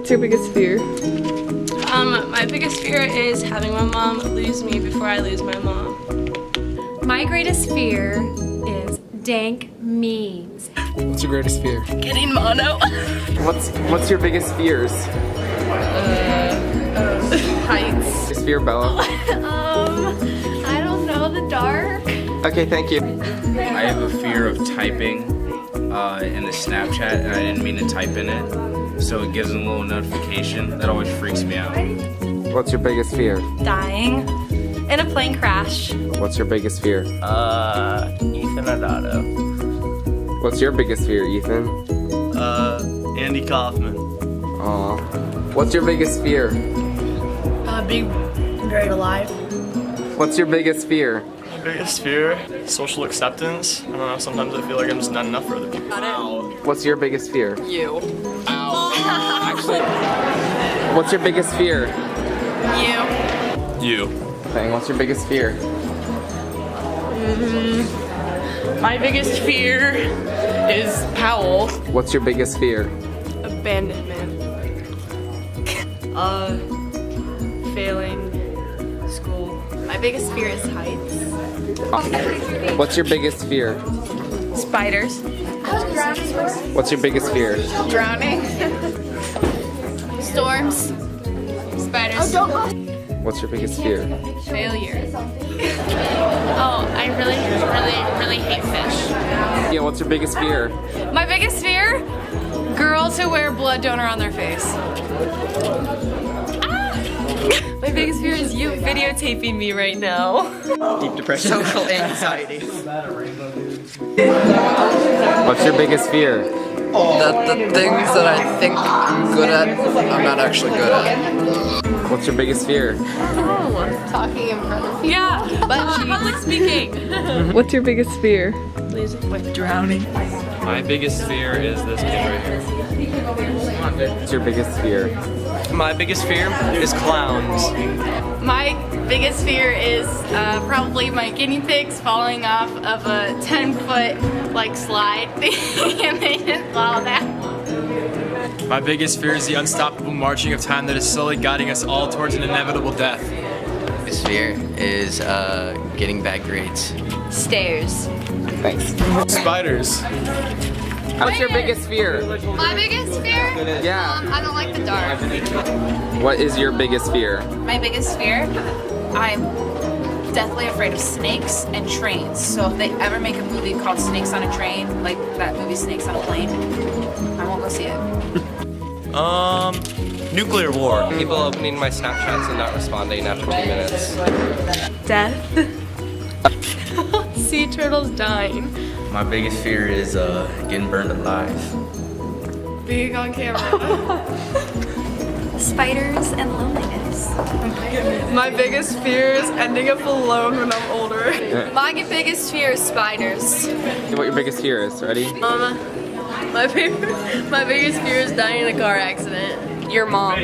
What's your biggest fear? My biggest fear is having my mom lose me before I lose my mom. My greatest fear is dank memes. What's your greatest fear? Getting mono. What's your biggest fears? Heights. Biggest fear, Bella? I don't know, the dark. Okay, thank you. I have a fear of typing in the Snapchat, and I didn't mean to type in it, so it gives a little notification. That always freaks me out. What's your biggest fear? Dying in a plane crash. What's your biggest fear? Ethan Adado. What's your biggest fear, Ethan? Andy Kaufman. Aw. What's your biggest fear? Being buried alive. What's your biggest fear? My biggest fear? Social acceptance. I don't know, sometimes I feel like I'm just not enough for other people. What's your biggest fear? You. Actually, what's your biggest fear? You. Dang, what's your biggest fear? My biggest fear is Powell. What's your biggest fear? Abandonment. Failing school. My biggest fear is heights. What's your biggest fear? Spiders. What's your biggest fear? Drowning. Storms. Spiders. What's your biggest fear? Failure. Oh, I really hate fish. Yeah, what's your biggest fear? My biggest fear? Girls who wear blood donor on their face. My biggest fear is you videotaping me right now. Deep depression. Social anxiety. What's your biggest fear? That the things that I think I'm good at, I'm not actually good at. What's your biggest fear? Talking in front of people. Yeah, public speaking. What's your biggest fear? Drowning. My biggest fear is this kid right here. What's your biggest fear? My biggest fear is clowns. My biggest fear is probably my guinea pigs falling off of a 10-foot like slide and they just fall down. My biggest fear is the unstoppable marching of time that is slowly guiding us all towards an inevitable death. Biggest fear is getting bad grades. Stairs. Thanks. Spiders. What's your biggest fear? My biggest fear? Yeah. I don't like the dark. What is your biggest fear? My biggest fear? I'm deathly afraid of snakes and trains. So if they ever make a movie called Snakes on a Train, like that movie Snakes on a Plane, I won't go see it. Nuclear war. People opening my Snapchats and not responding after 2 minutes. Death. Sea turtles dying. My biggest fear is getting burned alive. Being on camera. Spiders and loneliness. My biggest fear is ending up alone when I'm older. My biggest fear is spiders. What your biggest fear is? Ready? My biggest fear is dying in a car accident. Your mom.